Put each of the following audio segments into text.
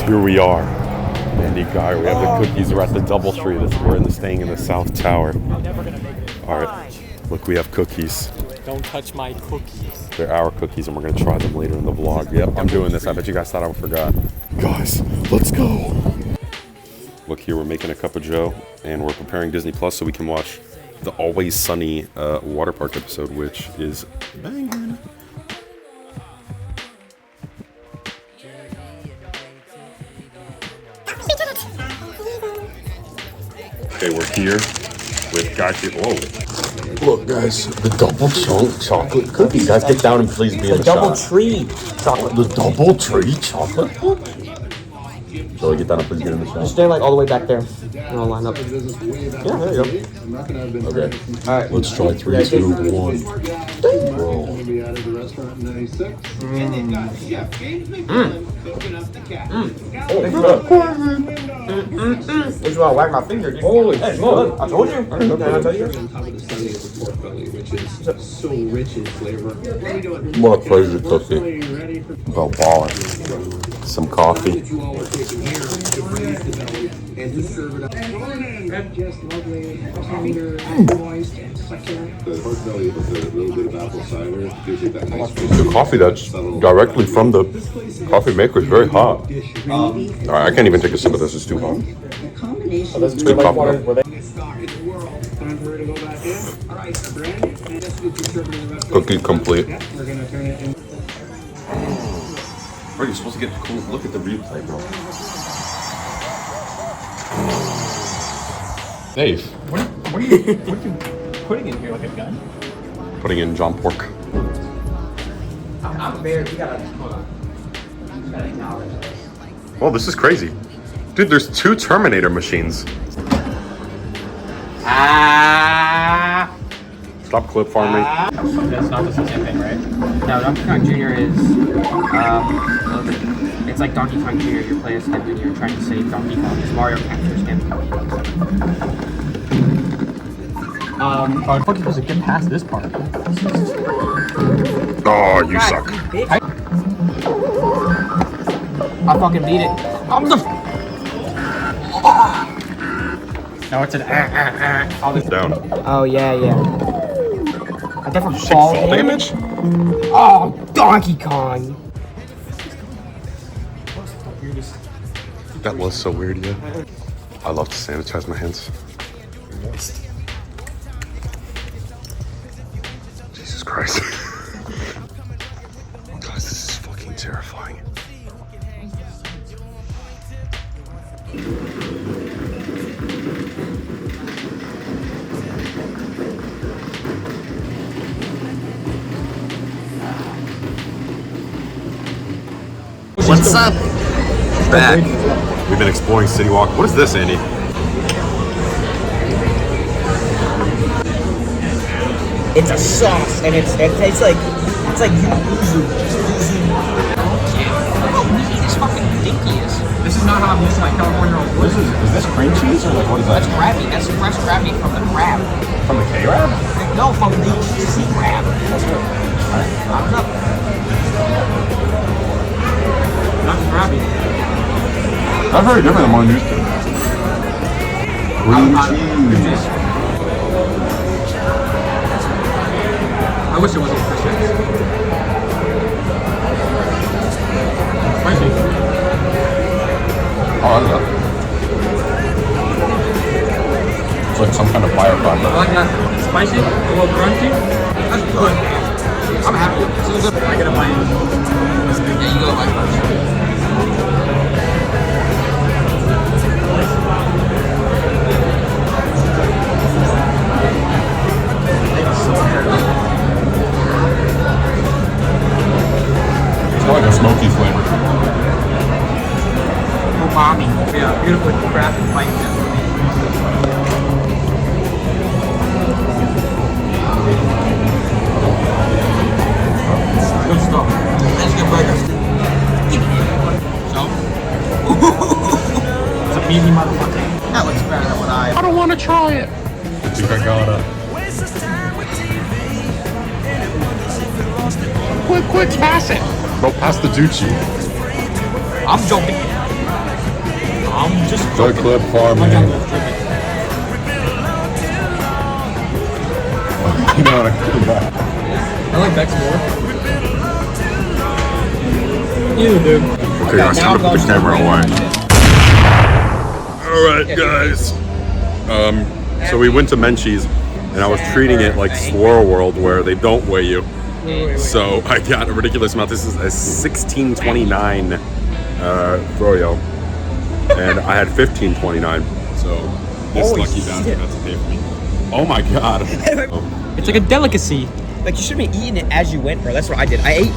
here we are. Andy Guy, we have the cookies. We're at the DoubleTree. We're staying in the South Tower. All right, look, we have cookies. Don't touch my cookies. They're our cookies, and we're gonna try them later in the vlog. Yep, I'm doing this. I bet you guys thought I forgot. Guys, let's go. Look here, we're making a cup of joe, and we're preparing Disney Plus so we can watch the Always Sunny water park episode, which is banging. Okay, we're here with guys here. Whoa. Look, guys, the double chunk chocolate cookie. Guys, get down and please be in the shot. DoubleTree chocolate. The DoubleTree chocolate cookie. So get down and please get in the shot. Stand like all the way back there. And I'll line up. Yeah, there you go. Okay. All right. Let's try 3, 2, 1. Roll. This is why I whack my finger. Dude. Holy hey, shit. look, I told you. Did I tell you? What a crazy cookie. About balling. Some coffee. The coffee that's directly from the coffee maker is very hot. Alright, I can't even take a sip of this, it's too hot. It's good coffee. Cookie complete. Bro, you're supposed to get a cool look at the replay, bro. Dave. What are you putting in here, like a gun? Putting in John Pork. I'm very. You gotta hold on. You gotta acknowledge this. Well, this is crazy. Dude, there's 2 Terminator machines. Stop clip farming. That's not the same thing, right? No, Donkey Kong Jr. is. It's like Donkey Kong Jr. You play as him and you're trying to save Donkey Kong. It's Mario captures him. Fuck, does it get past this part? Oh, you suck. I fucking beat it. I'm the. No, it's an Down. Oh yeah. I definitely Take fall damage? Oh, Donkey Kong. That was so weird, yeah. I love to sanitize my hands. Jesus Christ. Guys, this is fucking terrifying. What's up? Back. We've been exploring City Walk. What is this, Andy? It's a sauce, and it tastes like yuzu. This fucking dinky is. This is not how I'm used to my California roll. Is this cream cheese or like what is That's crabby. That's fresh crabby from the crab. From the K-Rab? No, from the sea crab. Thumbs up. Not crabby. That's very different than what I'm used to. Cream cheese. I wish it wasn't fish eggs. Spicy. Oh, I love it. It's like some kind of firecracker. I like that. Spicy, a little crunchy. That's good. I'm happy. This is good. I gotta buy it. Yeah, you go back first. It's got like a smoky flavor. Umami. Yeah, beautifully crafted bite. Good stuff. That's a good burger. So? It's a meaty motherfucker. That looks better than what I don't want to try it. I think I gotta. Quick, pass it. Bro, pass the Ducci. I'm joking. just Joy Clip Farming. You know what I like Bex more. Ew, dude. Okay, guys, time to put the camera away. Alright, guys. So we went to Menchie's, and I was treating it like Swirl World, where they don't weigh you. So I got a ridiculous amount. This is a 1629 froyo, and I had 1529. So this Holy lucky bastard shit. got to pay for me. Oh my god. It's like a delicacy. Like, you should have been eating it as you went, bro. That's what I did. I ate.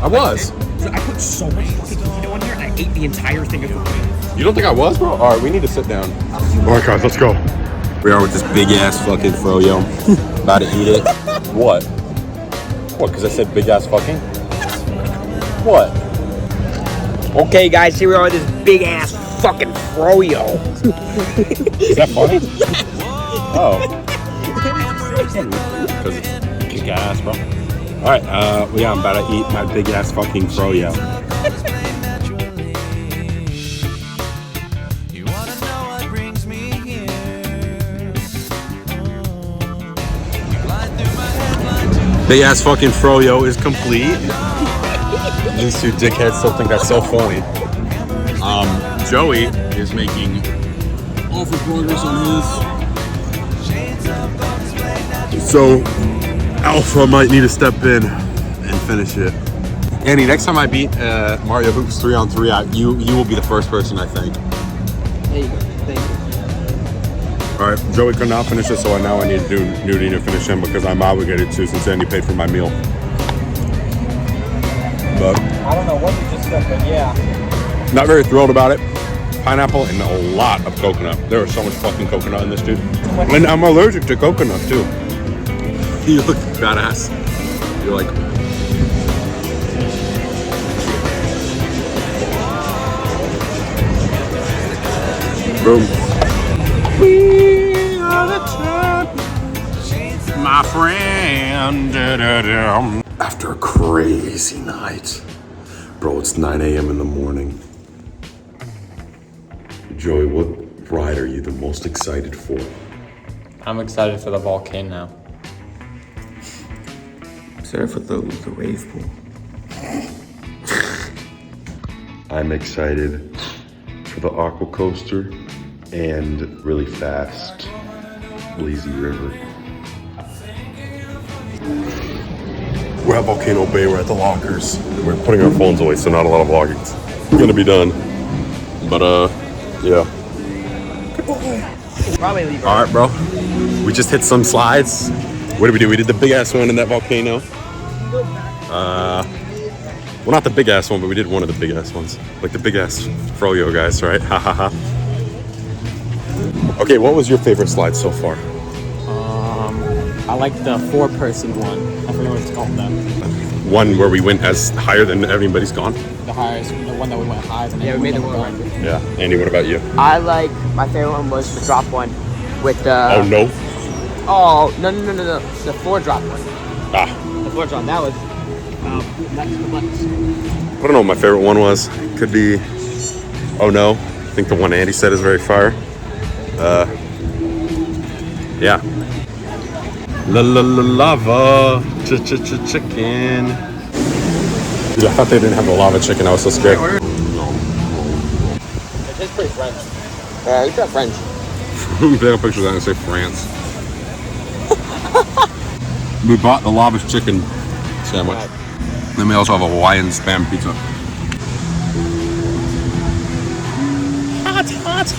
I was. I put so much fucking cookie on here, and I ate the entire thing of cookie. You don't think I was, bro? All right, we need to sit down. All right, guys, let's go. We are with this big ass fucking froyo. About to eat it. What? What? Because I said big ass fucking? What? Okay, guys, here we are with this big ass fucking froyo. Is that funny? Oh. Because it's big ass, bro. All right, I'm about to eat my big ass fucking froyo. Big ass fucking froyo is complete. These two dickheads still think that's so funny. Joey is making awful progress on his. So Alpha might need to step in and finish it. Andy, next time I beat Mario Hoops 3-on-3, you will be the first person, I think. There you go. Thank you. All right, Joey could not finish it, so now I need to do Nudie to finish him because I'm obligated to since Andy paid for my meal. But I don't know what you just said, but yeah. not very thrilled about it. Pineapple and a lot of coconut. There was so much fucking coconut in this, dude. And I'm allergic to coconut too. You look badass. You're like. Boom. We are the champions, my friend. After a crazy night, bro, it's 9 a.m. in the morning. Joey, what ride are you the most excited for? I'm excited for the volcano. Sorry for the wave pool. I'm excited for the aqua coaster and really fast lazy river. We're at Volcano Bay, we're at the lockers. We're putting our phones away, so not a lot of vlogging. It's gonna be done. But yeah. Probably leave. All right, bro. We just hit some slides. What did we do? We did the big ass one in that volcano. Well, not the big ass one, but we did one of the big ass ones. Like the big ass froyo guys, right? Ha ha ha. Okay, what was your favorite slide so far? I like the 4-person one. I forget what it's called though. One where we went as higher than everybody's gone? The highest, the one that we went higher than. Yeah, we made the one. Yeah. Andy, what about you? I like, my favorite one was the drop one with the. Oh, no. Oh, no. The floor drop one. Ah. The floor drop, that was. That's the butts. I don't know what my favorite one was. Could be. Oh, no. I think the one Andy said is very fire. Yeah. La la la lava. Chicken. Dude, I thought they didn't have the lava chicken. I was so scared. It tastes pretty French. Yeah, you got French. Take a picture of that and say France. We bought the lava chicken sandwich. Then we also have a Hawaiian spam pizza.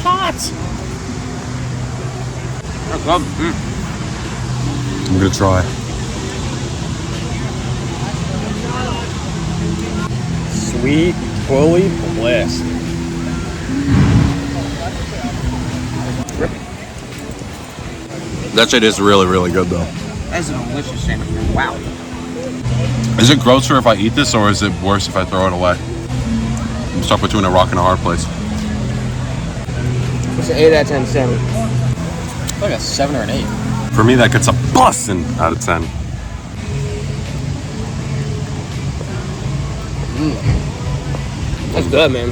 Hot. I'm gonna try. Sweet bully bliss. That shit is really, really good though. That's a delicious sandwich. Wow. Is it grosser if I eat this or is it worse if I throw it away? I'm stuck between a rock and a hard place. It's an 8 out of 10 sandwich. It's like a 7 or an 8. For me, that gets a bussin' out of 10. That's good, man.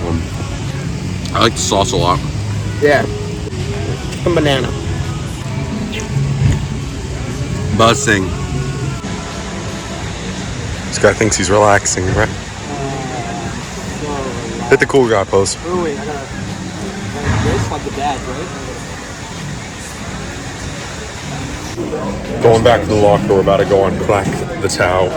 I like the sauce a lot. Yeah. Some banana. Buzzing. This guy thinks he's relaxing, right? Hit the cool guy pose. Oh wait, I gotta this like the dad, right? Going back to the locker, we're about to go unpack the towel.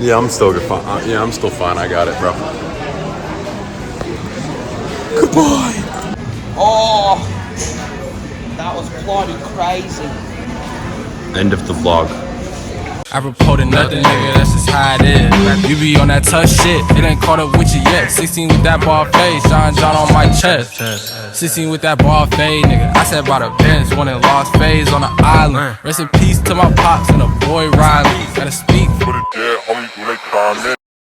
Yeah, I'm still fine. Yeah, I'm still fine. I got it, bro. Goodbye. Oh, that was bloody crazy. End of the vlog. I reported nothing, nigga, that's just how it is. You be on that tough shit, it ain't caught up with you yet. 16 with that ball fade, Sean John on my chest. 16 with that ball fade, nigga. I said about a bench, one in Lost Phase on the island. Rest in peace to my pops and a boy Riley. Gotta speak.